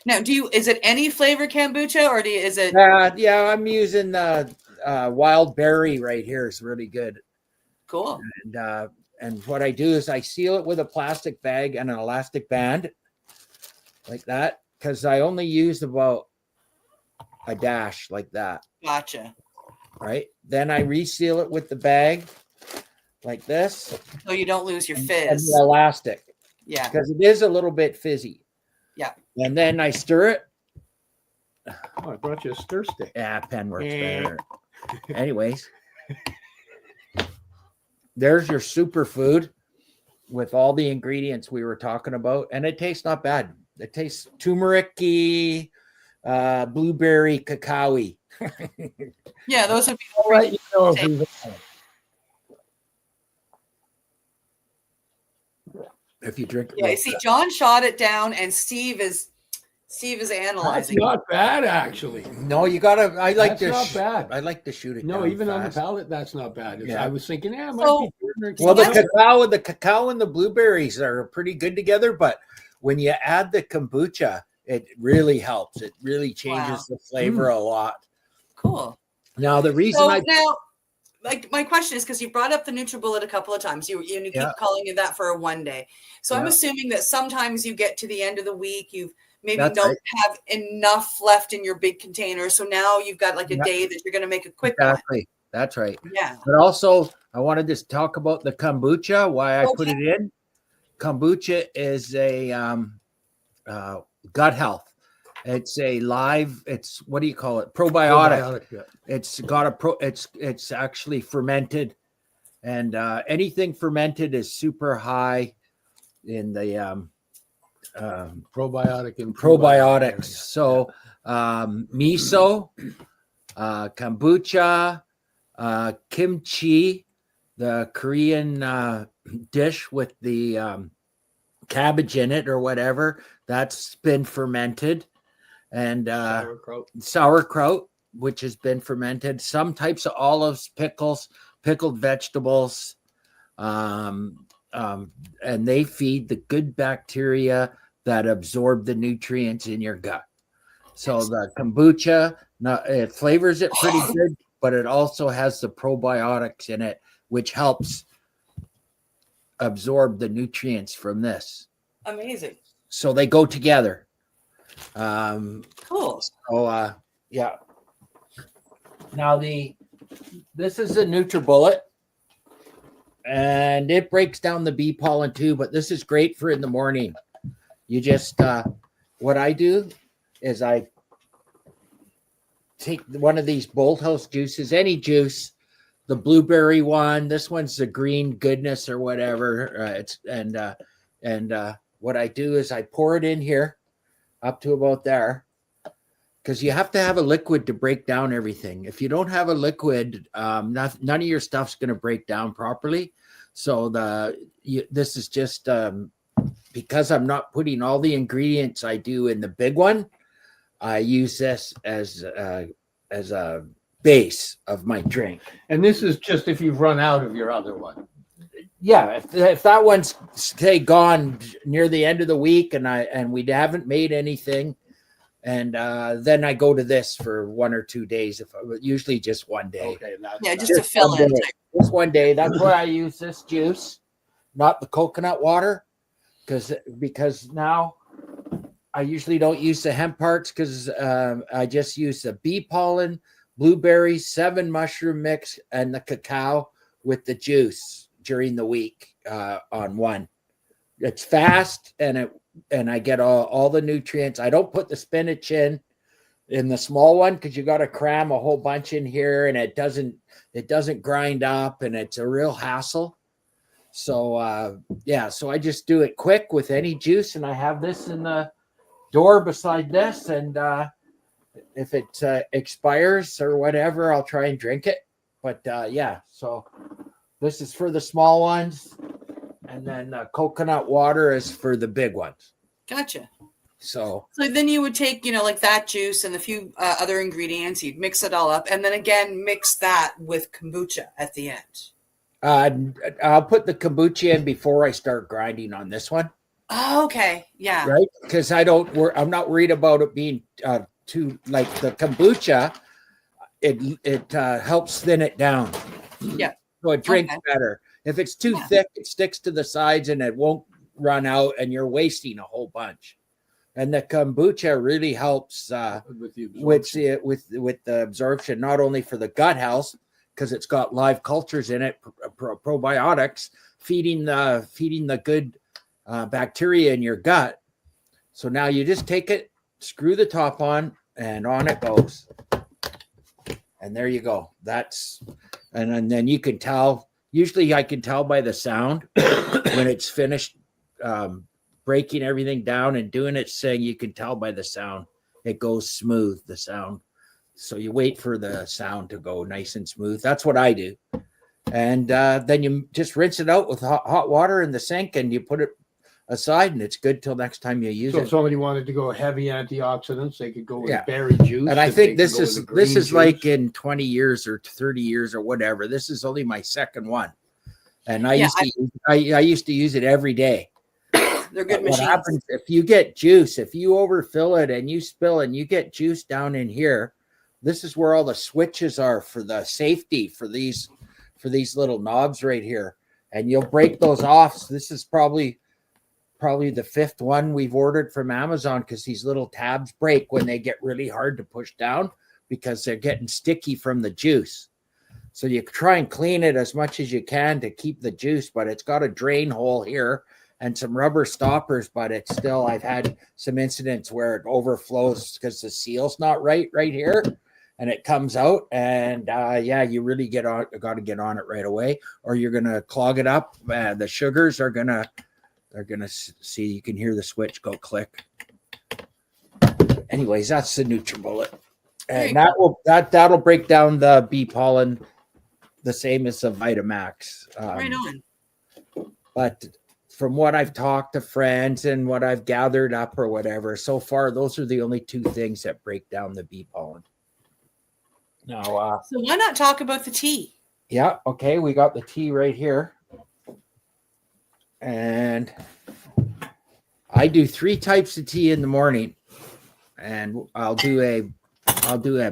Now, is it any flavor kombucha or is it? Yeah, I'm using the wild berry right here. It's really good. Cool. And what I do is I seal it with a plastic bag and an elastic band like that, because I only use about a dash like that. Gotcha. Right. Then I reseal it with the bag like this. So you don't lose your And fizz. the elastic. Yeah. Because it is a little bit fizzy. Yeah. And then I stir it. Oh, I brought you a stir stick. Yeah, pen works better. Anyways, there's your superfood with all the ingredients we were talking about, and it tastes not bad. It tastes turmeric-y, blueberry, cacao-y. Yeah, those would be All right, you know, if If you drink it. Yeah, real see, fast. John shot it down, and Steve is that's analyzing. not bad, actually. No, you gotta. I like That's to. not bad. I like to shoot it. No, down even on the fast. palate, that's not bad. Yeah. I was thinking, it might So- be turmeric. Well, that's- the cacao and the blueberries are pretty good together, but when you add the kombucha, it really helps. It really changes the flavor a lot. Cool. Now, the reason So I now, like, my question is because you brought up the NutriBullet a couple of times. You keep Yeah. calling it that for a one day. So I'm Yeah. assuming that sometimes you get to the end of the week, you've maybe That's don't right. have enough left in your big container. So now you've got like a Yeah. day that you're going to make a quick one. exactly that's right. Yeah. But also, I wanted to talk about the kombucha. Why I put Okay. it in. Kombucha is a gut health. It's a live. It's what do you call it? Probiotic. Yeah. It's got a it's actually fermented, and anything fermented is super high in the Probiotic and probiotics. So miso, kombucha, kimchi, the Korean dish with the cabbage in it or whatever, that's been fermented, and sauerkraut, which has been fermented, some types of olives, pickles, pickled vegetables, and they feed the good bacteria that absorb the nutrients in your gut. So the kombucha, it flavors it pretty good, but it also has the probiotics in it, which helps absorb the nutrients from this. Amazing. So they go together. Cool. So yeah. Now this is a NutriBullet, and it breaks down the bee pollen too, but this is great for in the morning. You just what I do is I take one of these Bolt House juices, any juice, the blueberry one. This one's the green goodness or whatever. What I do is I pour it in here up to about there, because you have to have a liquid to break down everything. If you don't have a liquid, none of your stuff's going to break down properly. So this is just because I'm not putting all the ingredients I do in the big one. I use this as a base of my drink. And this is just if you've run out of your other one. Yeah, if that one's say gone near the end of the week and we haven't made anything, and then I go to this for 1 or 2 days. Usually just one day. Okay, Yeah, just to fill in. Just one day. That's why I use this juice, not the coconut water, because now I usually don't use the hemp parts, because I just use the bee pollen, blueberry, 7 mushroom mix, and the cacao with the juice during the week on one. It's fast, and I get all the nutrients. I don't put the spinach in the small one, because you got to cram a whole bunch in here, and it doesn't grind up, and it's a real hassle. So so I just do it quick with any juice, and I have this in the door beside this, and if it expires or whatever, I'll try and drink it. But so this is for the small ones, and then coconut water is for the big ones. Gotcha. So then you would take, like that juice and a few other ingredients, you'd mix it all up, and then again mix that with kombucha at the end. I'll put the kombucha in before I start grinding on this one. Oh, okay. Yeah. Right, because I'm not worried about it being too, like the kombucha. It helps thin it down. Yeah. So it drinks better. If it's too thick, it sticks to the sides and it won't run out, and you're wasting a whole bunch. And the kombucha really helps With the with absorption. with the absorption, not only for the gut health because it's got live cultures in it, probiotics feeding the good bacteria in your gut. So now you just take it, screw the top on, and on it goes. And there you go. And then you can tell. Usually, I can tell by the sound when it's finished breaking everything down and doing its thing. You can tell by the sound. It goes smooth, the sound. So you wait for the sound to go nice and smooth. That's what I do. And then you just rinse it out with hot water in the sink, and you put it aside, and it's good till next time you use So it. if somebody wanted to go heavy antioxidants, they could go with Yeah. berry juice. And I if think they this could go is with the green like juice. in 20 years or 30 years or whatever. This is only my second one. And I Yeah, used to use it every day. They're good What machines. happens if you get juice, if you overfill it and you spill and you get juice down in here, this is where all the switches are for the safety for these little knobs right here. And you'll break those off. So this is probably the fifth one we've ordered from Amazon because these little tabs break when they get really hard to push down because they're getting sticky from the juice. So you try and clean it as much as you can to keep the juice, but it's got a drain hole here and some rubber stoppers, but it's still, I've had some incidents where it overflows because the seal's not right here and it comes out. And you really got to get on it right away or you're going to clog it up. The sugars they're going to see, you can hear the switch go click. Anyways, that's the NutriBullet. And that'll break down the bee pollen the same as the Vitamax. Right on. But from what I've talked to friends and what I've gathered up or whatever, so far, those are the only two things that break down the bee pollen. Now, So why not talk about the tea? yeah, okay, we got the tea right here. And I do 3 types of tea in the morning. And I'll do a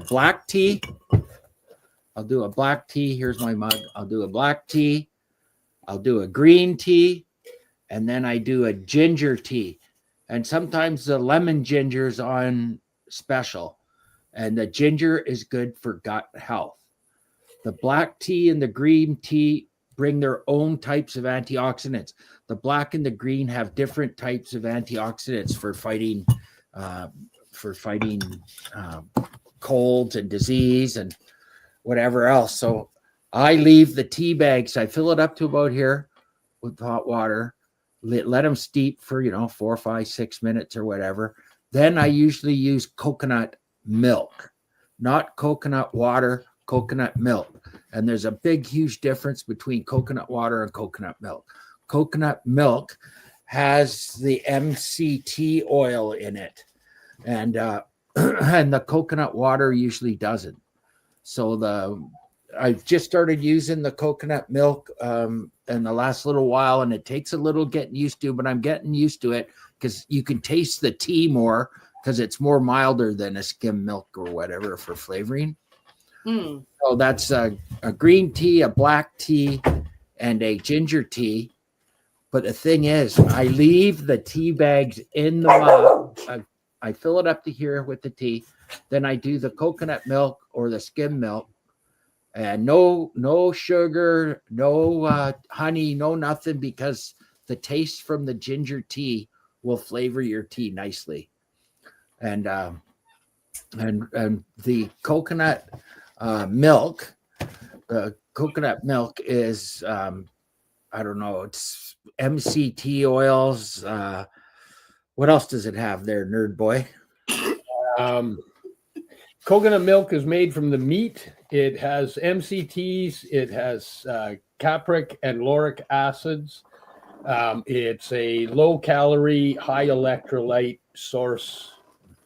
black tea. I'll do a black tea. Here's my mug. I'll do a black tea. I'll do a green tea. And then I do a ginger tea. And sometimes the lemon ginger is on special. And the ginger is good for gut health. The black tea and the green tea bring their own types of antioxidants. The black and the green have different types of antioxidants for fighting colds and disease and whatever else. So I leave the tea bags. I fill it up to about here with hot water. Let them steep for 4, 5, 6 minutes or whatever. Then I usually use coconut milk, not coconut water, coconut milk. And there's a big, huge difference between coconut water and coconut milk. Coconut milk has the MCT oil in it, and and the coconut water usually doesn't. So I've just started using the coconut milk in the last little while, and it takes a little getting used to, but I'm getting used to it because you can taste the tea more because it's more milder than a skim milk or whatever for flavoring. So that's a green tea, a black tea, and a ginger tea. But the thing is, I leave the tea bags in the mug. I fill it up to here with the tea. Then I do the coconut milk or the skim milk. And no sugar, no honey, no nothing, because the taste from the ginger tea will flavor your tea nicely. And the coconut milk, is I don't know, it's MCT oils. What else does it have there, nerd boy? Coconut milk is made from the meat. It has MCTs. It has capric and lauric acids. It's a low-calorie, high electrolyte source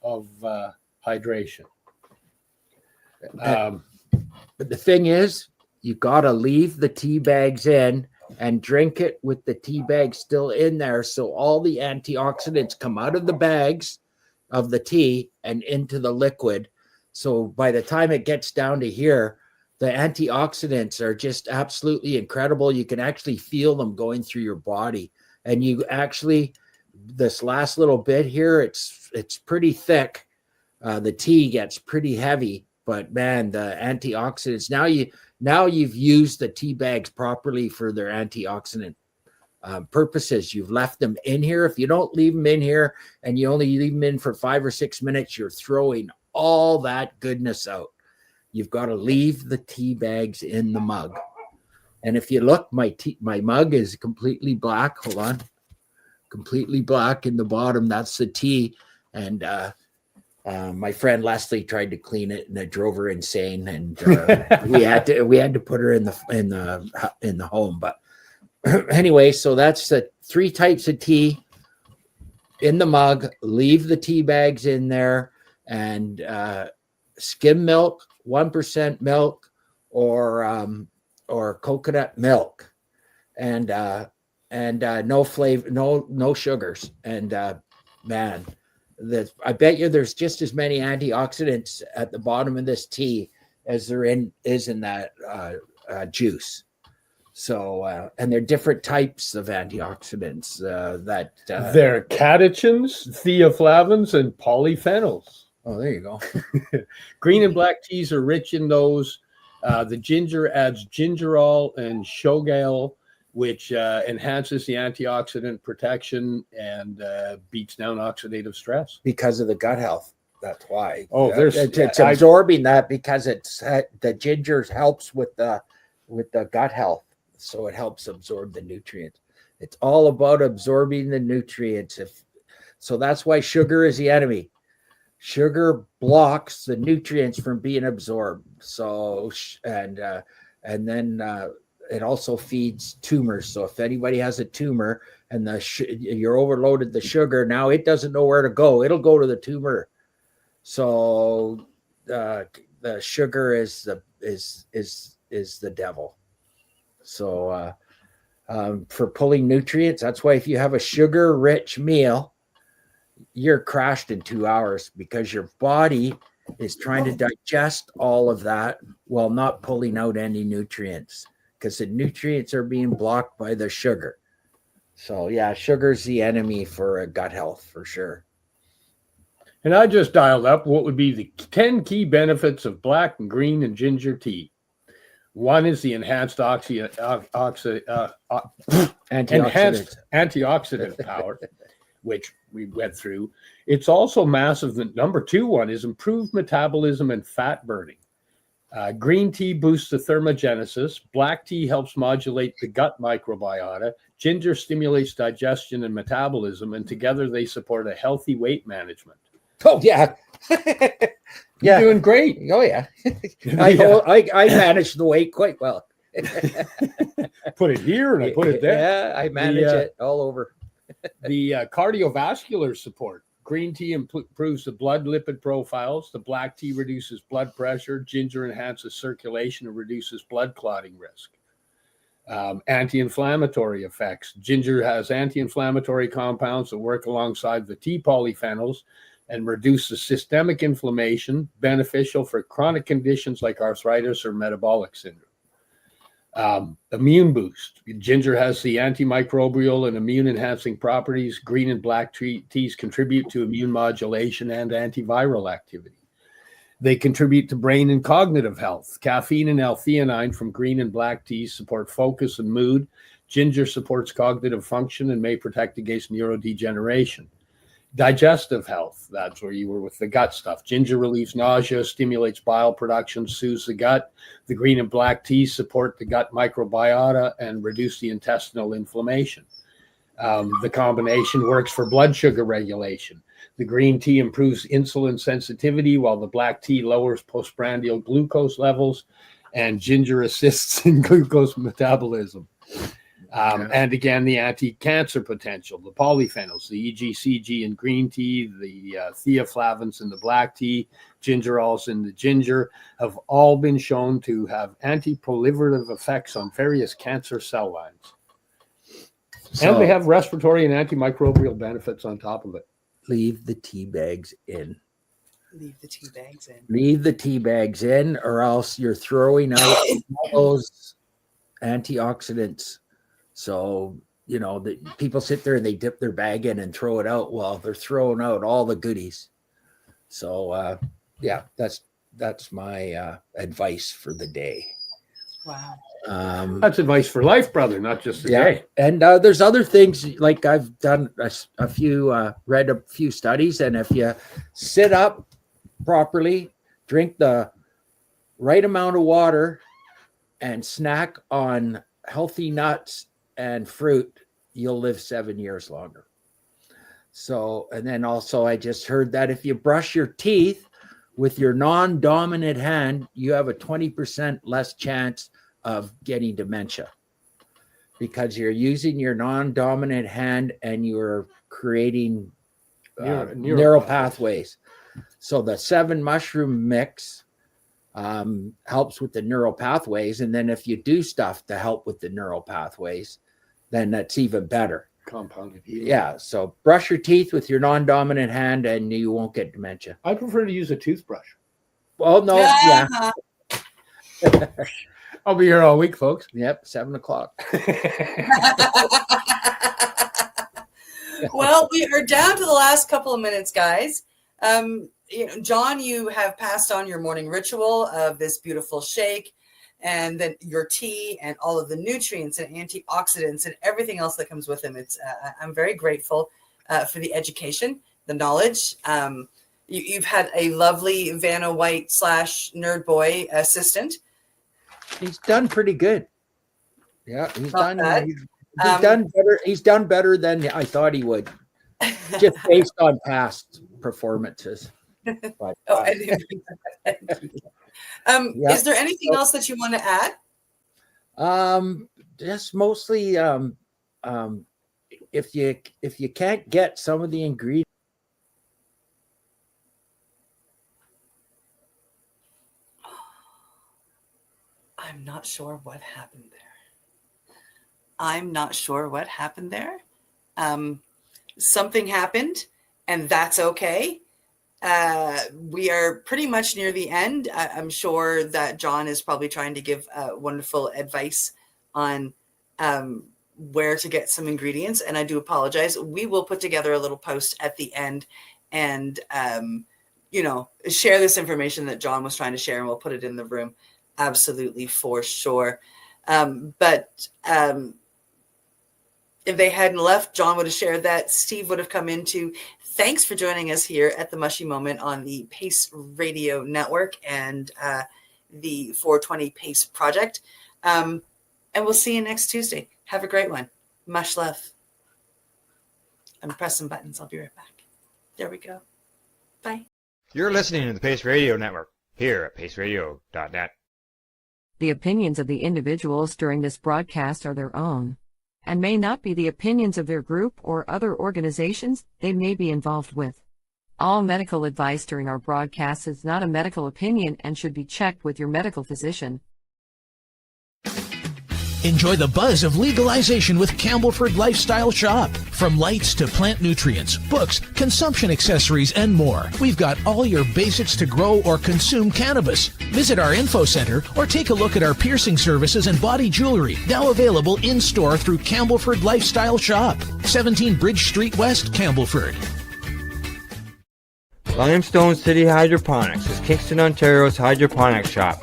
of hydration. But the thing is, you got to leave the tea bags in and drink it with the tea bag still in there. So all the antioxidants come out of the bags of the tea and into the liquid. So by the time it gets down to here, the antioxidants are just absolutely incredible. You can actually feel them going through your body. And you actually, this last little bit here, it's pretty thick. The tea gets pretty heavy, but man, the antioxidants, now you've used the tea bags properly for their antioxidant purposes. You've left them in here. If you don't leave them in here and you only leave them in for 5 or 6 minutes, you're throwing all that goodness out. You've got to leave the tea bags in the mug. And if you look, my mug is completely black. Hold on. Completely black in the bottom. That's the tea. And my friend Leslie tried to clean it, and it drove her insane. And we had to put her in the home. But anyway, so that's the 3 types of tea in the mug. Leave the tea bags in there, and skim milk, 1% milk, or coconut milk, and no flavor, no sugars. And man, I bet you there's just as many antioxidants at the bottom of this tea as there is in that juice. So and they're different types of antioxidants that they're catechins, theaflavins, and polyphenols. Oh, there you go. Green and black teas are rich in those. The ginger adds gingerol and shogal, which enhances the antioxidant protection and beats down oxidative stress. Because of the gut health. That's why. Oh, it's absorbing that because it's the ginger helps with the gut health. So it helps absorb the nutrients. It's all about absorbing the nutrients. So that's why sugar is the enemy. Sugar blocks the nutrients from being absorbed. So, and then it also feeds tumors. So if anybody has a tumor and you're overloaded the sugar, now it doesn't know where to go. It'll go to the tumor. So the sugar is the devil. So for pulling nutrients, that's why if you have a sugar-rich meal, you're crashed in 2 hours because your body is trying to digest all of that while not pulling out any nutrients because the nutrients are being blocked by the sugar. So yeah, sugar's the enemy for gut health for sure. And I just dialed up what would be the 10 key benefits of black and green and ginger tea. One is the enhanced antioxidant power, which we went through. It's also massive. The number 2 one is improved metabolism and fat burning. Green tea boosts the thermogenesis. Black tea helps modulate the gut microbiota. Ginger stimulates digestion and metabolism, and together they support a healthy weight management. Oh yeah. You're doing great. Oh yeah. I manage the weight quite well. Put it here and I put it there. Yeah, I manage it all over. The cardiovascular support. Green tea improves the blood lipid profiles. The black tea reduces blood pressure. Ginger enhances circulation and reduces blood clotting risk. Anti-inflammatory effects. Ginger has anti-inflammatory compounds that work alongside the tea polyphenols and reduce the systemic inflammation, beneficial for chronic conditions like arthritis or metabolic syndrome. Immune boost. Ginger has the antimicrobial and immune-enhancing properties. Green and black teas contribute to immune modulation and antiviral activity. They contribute to brain and cognitive health. Caffeine and L-theanine from green and black teas support focus and mood. Ginger supports cognitive function and may protect against neurodegeneration. Digestive health, that's where you were with the gut stuff. Ginger relieves nausea, stimulates bile production, soothes the gut. The green and black teas support the gut microbiota and reduce the intestinal inflammation. The combination works for blood sugar regulation. The green tea improves insulin sensitivity, while the black tea lowers postprandial glucose levels, and ginger assists in glucose metabolism. And again, the anti-cancer potential, the polyphenols, the EGCG in green tea, the theaflavins in the black tea, gingerols in the ginger, have all been shown to have anti-proliferative effects on various cancer cell lines. And they have respiratory and antimicrobial benefits on top of it. Leave the tea bags in. Leave the tea bags in. Leave the tea bags in, or else you're throwing out all those antioxidants. So you know, the people sit there and they dip their bag in and throw it out. Well, they're throwing out all the goodies. So yeah, that's my advice for the day. Wow. That's advice for life, brother, not just the day. And there's other things, like I've done a few, read a few studies, and if you sit up properly, drink the right amount of water, and snack on healthy nuts and fruit, you'll live 7 years longer. So, and then also I just heard that if you brush your teeth with your non-dominant hand, you have a 20% less chance of getting dementia, because you're using your non-dominant hand and you're creating neural pathways. So the 7 mushroom mix helps with the neural pathways. And then if you do stuff to help with the neural pathways, then that's even better. Compounded. Yeah. So brush your teeth with your non-dominant hand and you won't get dementia. I prefer to use a toothbrush. Well, no. Yeah. I'll be here all week, folks. Yep. 7 o'clock. Well, we are down to the last couple of minutes, guys. You know, John, you have passed on your morning ritual of this beautiful shake, and then your tea and all of the nutrients and antioxidants and everything else that comes with them. It's I'm very grateful for the education, the knowledge. You've had a lovely Vanna White / Nerd Boy assistant. He's done pretty good. Yeah, he's Not done. bad. He's done better. He's done better than I thought he would, just based on past performances. But, Is there anything else that you want to add? Just mostly, if you can't get some of the ingredients. I'm not sure what happened there. Something happened, and that's okay. We are pretty much near the end. I'm sure that John is probably trying to give wonderful advice on where to get some ingredients. And I do apologize. We will put together a little post at the end and, share this information that John was trying to share, and we'll put it in the room. Absolutely, for sure. But if they hadn't left, John would have shared that. Steve would have come into. Thanks for joining us here at the Mushie Moment on the Pace Radio Network and the 420 Pace Project. And we'll see you next Tuesday. Have a great one. Much love. I'm pressing buttons. I'll be right back. There we go. Bye. You're listening to the Pace Radio Network here at paceradio.net. The opinions of the individuals during this broadcast are their own, and may not be the opinions of their group or other organizations they may be involved with. All medical advice during our broadcast is not a medical opinion and should be checked with your medical physician. Enjoy the buzz of legalization with Campbellford Lifestyle Shop. From lights to plant nutrients, books, consumption accessories, and more, we've got all your basics to grow or consume cannabis. Visit our info center or take a look at our piercing services and body jewelry, now available in-store through Campbellford Lifestyle Shop, 17 Bridge Street West, Campbellford. Limestone City Hydroponics is Kingston, Ontario's hydroponics shop.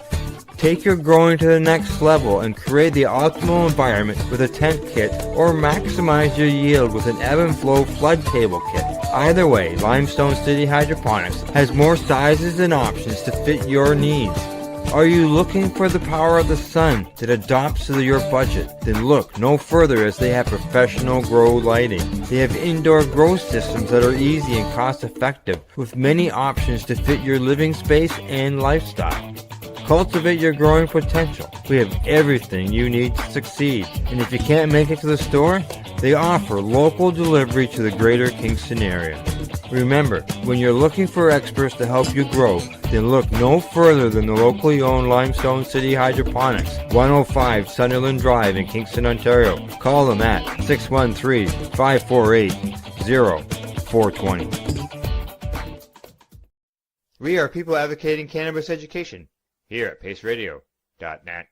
Take your growing to the next level and create the optimal environment with a tent kit, or maximize your yield with an ebb and flow flood table kit. Either way, Limestone City Hydroponics has more sizes and options to fit your needs. Are you looking for the power of the sun that adapts to your budget? Then look no further, as they have professional grow lighting. They have indoor grow systems that are easy and cost effective, with many options to fit your living space and lifestyle. Cultivate your growing potential. We have everything you need to succeed. And if you can't make it to the store, they offer local delivery to the greater Kingston area. Remember, when you're looking for experts to help you grow, then look no further than the locally owned Limestone City Hydroponics, 105 Sunderland Drive in Kingston, Ontario. Call them at 613-548-0420. We are people advocating cannabis education here at paceradio.net.